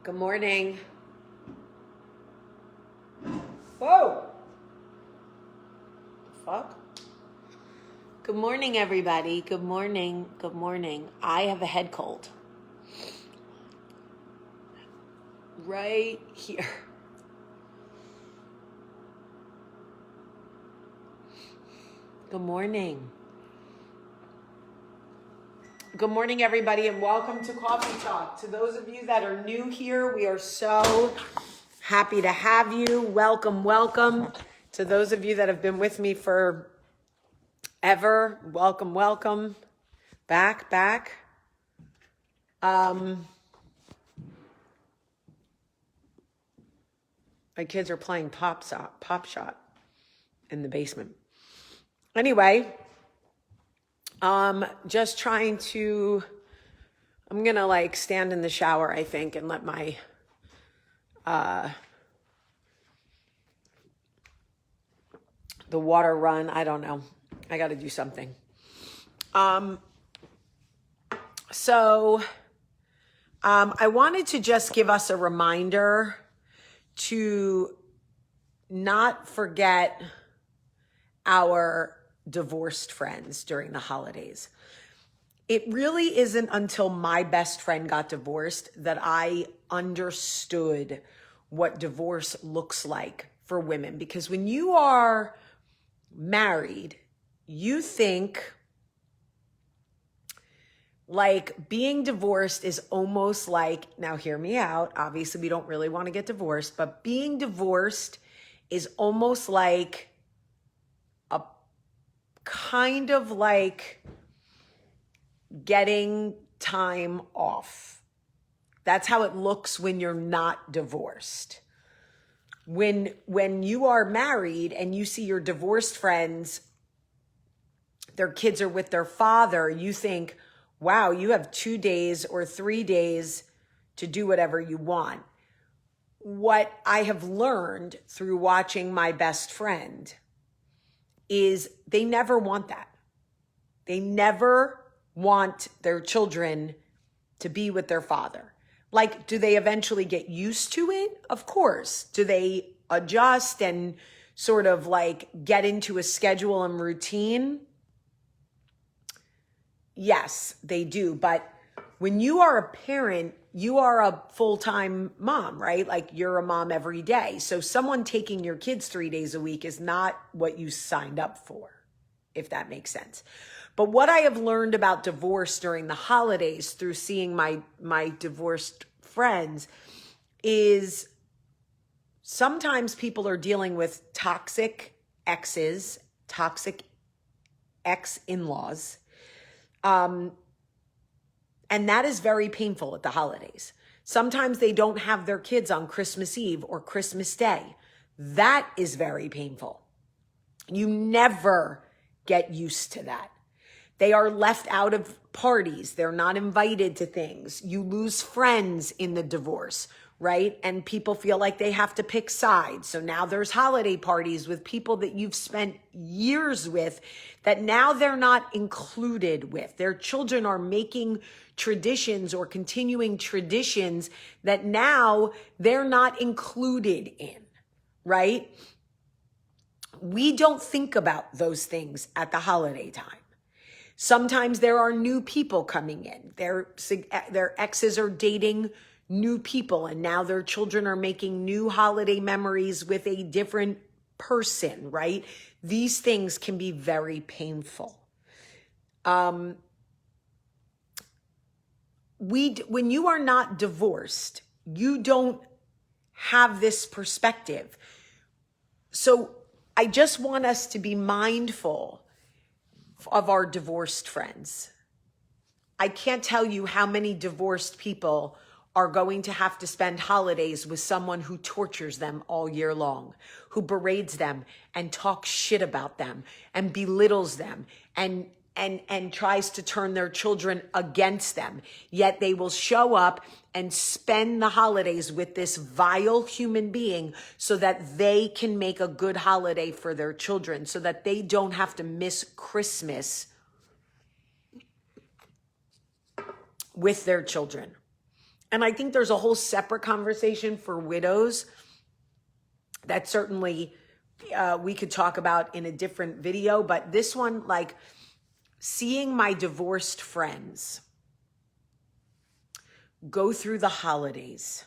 Good morning. Whoa. Fuck. Good morning, everybody. Good morning. Good morning. I have a head cold. Right here. Good morning. Good morning, everybody, and welcome to Coffee Talk. To those of you that are new here, we are so happy to have you. Welcome, welcome. To those of you that have been with me for ever, welcome, welcome. Back. My kids are playing Pop Shot in the basement. Anyway, just trying to, I'm gonna stand in the shower, I think, and let my, the water run. I don't know. I got to do something. I wanted to just give us a reminder to not forget our divorced friends during the holidays. It really isn't until my best friend got divorced that I understood what divorce looks like for women. Because when you are married, you think like being divorced is almost like, now hear me out, obviously we don't really want to get divorced, but being divorced is almost like a kind of like getting time off. That's how it looks when you're not divorced. When you are married and you see your divorced friends, their kids are with their father, you think, wow, you have 2 days or 3 days to do whatever you want. What I have learned through watching my best friend is they never want that. They never want their children to be with their father. Like, do they eventually get used to it? Of course. Do they adjust and sort of like get into a schedule and routine? Yes, they do. But when you are a parent, you are a full-time mom, right? Like you're a mom every day. So someone taking your kids 3 days a week is not what you signed up for, if that makes sense. But what I have learned about divorce during the holidays through seeing my divorced friends is sometimes people are dealing with toxic exes, toxic ex-in-laws. And that is very painful at the holidays. Sometimes they don't have their kids on Christmas Eve or Christmas Day. That is very painful. You never get used to that. They are left out of parties. They're not invited to things. You lose friends in the divorce, right? And people feel like they have to pick sides. So now there's holiday parties with people that you've spent years with that now they're not included with. Their children are making traditions or continuing traditions that now they're not included in, right? We don't think about those things at the holiday time. Sometimes there are new people coming in. Their exes are dating new people, and now their children are making new holiday memories with a different person, right? These things can be very painful. When you are not divorced, you don't have this perspective. So I just want us to be mindful of our divorced friends. I can't tell you how many divorced people are going to have to spend holidays with someone who tortures them all year long, who berates them and talks shit about them and belittles them and tries to turn their children against them. Yet they will show up and spend the holidays with this vile human being so that they can make a good holiday for their children, so that they don't have to miss Christmas with their children. And I think there's a whole separate conversation for widows that certainly we could talk about in a different video. But this one, like seeing my divorced friends go through the holidays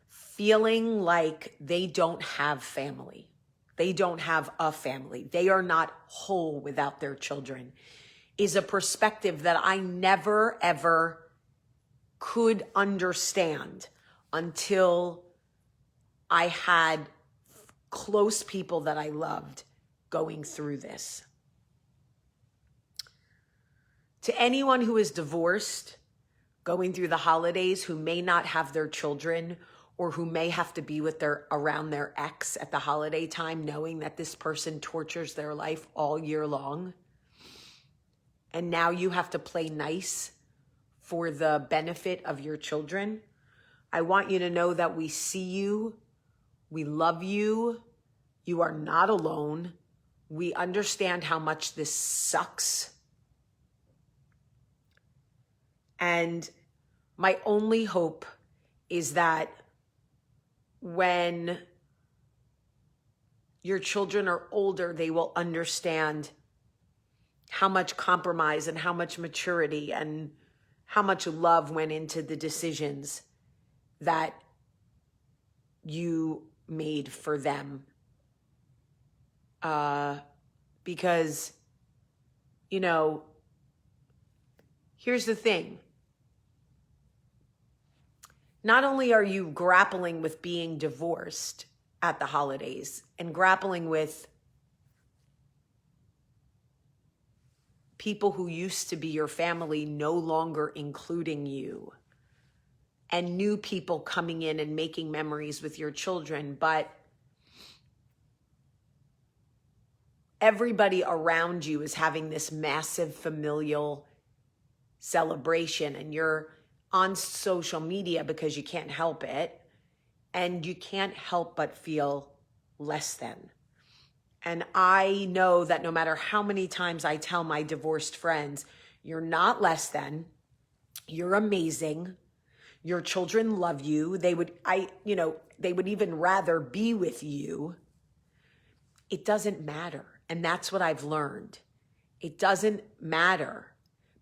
feeling like they don't have family. They don't have a family. They are not whole without their children is a perspective that I never, ever could understand until I had close people that I loved going through this. To anyone who is divorced, going through the holidays, who may not have their children, or who may have to be with around their ex at the holiday time, knowing that this person tortures their life all year long, and now you have to play nice for the benefit of your children, I want you to know that we see you, we love you, you are not alone, we understand how much this sucks. And my only hope is that when your children are older, they will understand how much compromise and how much maturity and how much love went into the decisions that you made for them. Because, you know, here's the thing. Not only are you grappling with being divorced at the holidays and grappling with people who used to be your family no longer including you, and new people coming in and making memories with your children, but everybody around you is having this massive familial celebration, and you're on social media because you can't help it, and you can't help but feel less than. And I know that no matter how many times I tell my divorced friends, you're not less than, you're amazing, your children love you, they would even rather be with you. It doesn't matter. And that's what I've learned. It doesn't matter,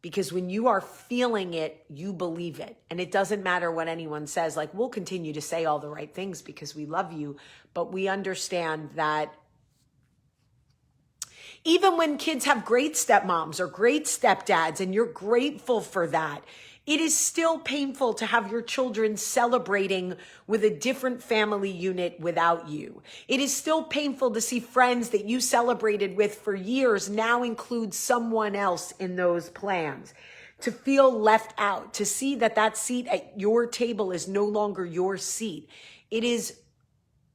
because when you are feeling it, you believe it. And it doesn't matter what anyone says. Like, we'll continue to say all the right things because we love you, but we understand that even when kids have great stepmoms or great stepdads and you're grateful for that, it is still painful to have your children celebrating with a different family unit without you. It is still painful to see friends that you celebrated with for years now include someone else in those plans. To feel left out, to see that that seat at your table is no longer your seat. It is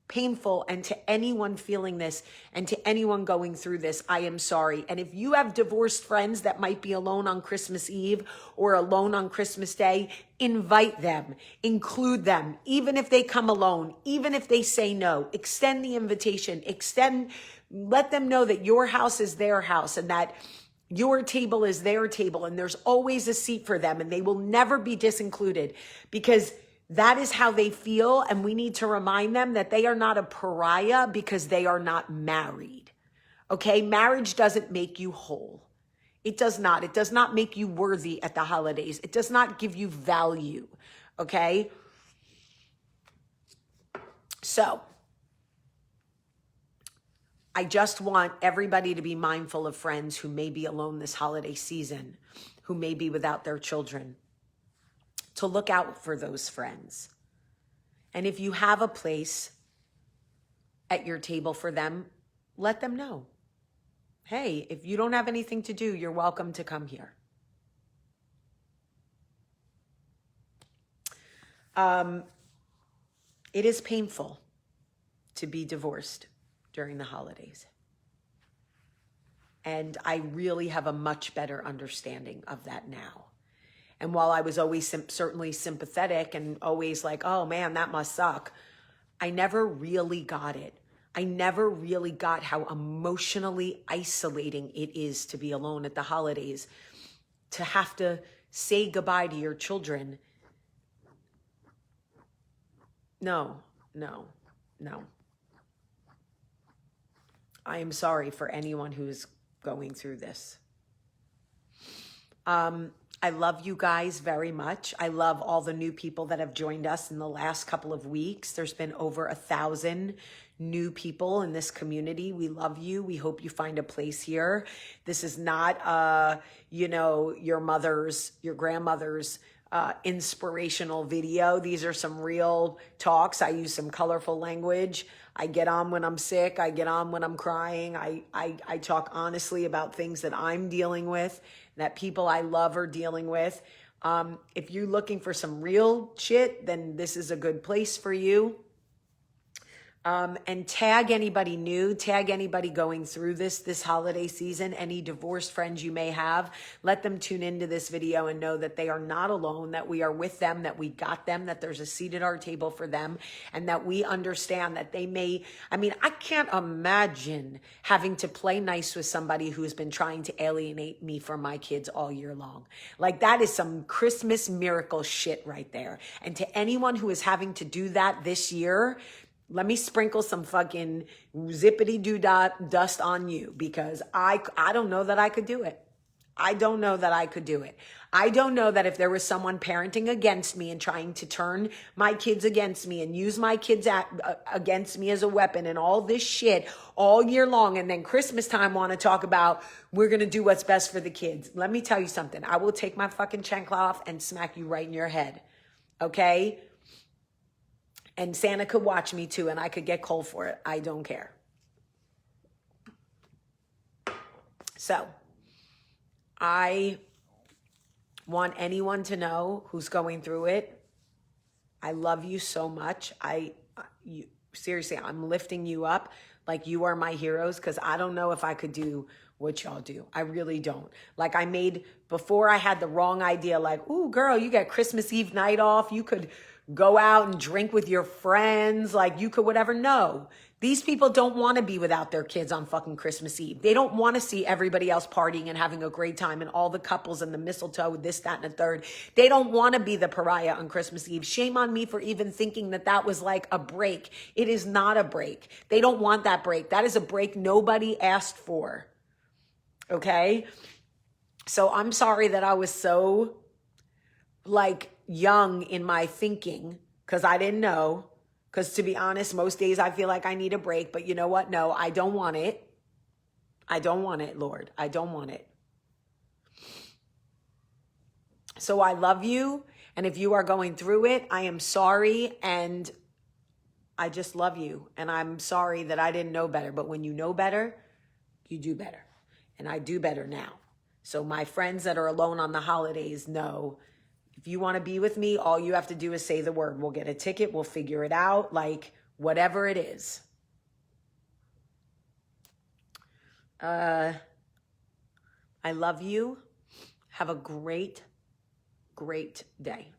painful, and to anyone feeling this and to anyone going through this, I am sorry. And if you have divorced friends that might be alone on Christmas Eve or alone on Christmas Day, invite them, include them, even if they come alone, even if they say no, extend the invitation, let them know that your house is their house and that your table is their table, and there's always a seat for them, and they will never be disincluded, because that is how they feel. And we need to remind them that they are not a pariah because they are not married. Okay? Marriage doesn't make you whole. It does not. It does not make you worthy at the holidays. It does not give you value. Okay? So, I just want everybody to be mindful of friends who may be alone this holiday season, who may be without their children, to look out for those friends. And if you have a place at your table for them, let them know. Hey, if you don't have anything to do, you're welcome to come here. It is painful to be divorced during the holidays. And I really have a much better understanding of that now. And while I was always certainly sympathetic and always like, oh man, that must suck, I never really got it. I never really got how emotionally isolating it is to be alone at the holidays, to have to say goodbye to your children No, no, no. I am sorry for anyone who's going through this. I love you guys very much. I love all the new people that have joined us in the last couple of weeks. There's been over 1,000 new people in this community. We love you. We hope you find a place here. This is not, your mother's, your grandmother's inspirational video. These are some real talks. I use some colorful language. I get on when I'm sick. I get on when I'm crying. I talk honestly about things that I'm dealing with, that people I love are dealing with. If you're looking for some real shit, then this is a good place for you. And tag anybody new, tag anybody going through this holiday season, any divorced friends you may have. Let them tune into this video and know that they are not alone, that we are with them, that we got them, that there's a seat at our table for them, and that we understand that they may, I can't imagine having to play nice with somebody who's been trying to alienate me from my kids all year long. Like, that is some Christmas miracle shit right there. And to anyone who is having to do that this year, let me sprinkle some fucking zippity-doo-dah dust on you, because I don't know that I could do it. I don't know that I could do it. I don't know that if there was someone parenting against me and trying to turn my kids against me and use my kids against me as a weapon and all this shit all year long, and then Christmas time want to talk about we're going to do what's best for the kids. Let me tell you something. I will take my fucking chancla off and smack you right in your head. Okay? And Santa could watch me too, and I could get cold for it. I don't care. So, I want anyone to know who's going through it. I love you so much. Seriously, I'm lifting you up like you are my heroes, because I don't know if I could do what y'all do. I really don't. Like, before I had the wrong idea, like, ooh, girl, you got Christmas Eve night off. You could go out and drink with your friends. Like, you could whatever. No, these people don't want to be without their kids on fucking Christmas Eve. They don't want to see everybody else partying and having a great time and all the couples and the mistletoe, this, that, and the third. They don't want to be the pariah on Christmas Eve. Shame on me for even thinking that that was like a break. It is not a break. They don't want that break. That is a break nobody asked for. Okay? So I'm sorry that I was so young in my thinking, because I didn't know. Because to be honest, most days I feel like I need a break, but you know what? No, I don't want it. I don't want it, Lord. I don't want it. So I love you. And if you are going through it, I am sorry. And I just love you. And I'm sorry that I didn't know better. But when you know better, you do better. And I do better now. So my friends that are alone on the holidays know, if you want to be with me, all you have to do is say the word. We'll get a ticket. We'll figure it out. Like, whatever it is. I love you. Have a great, great day.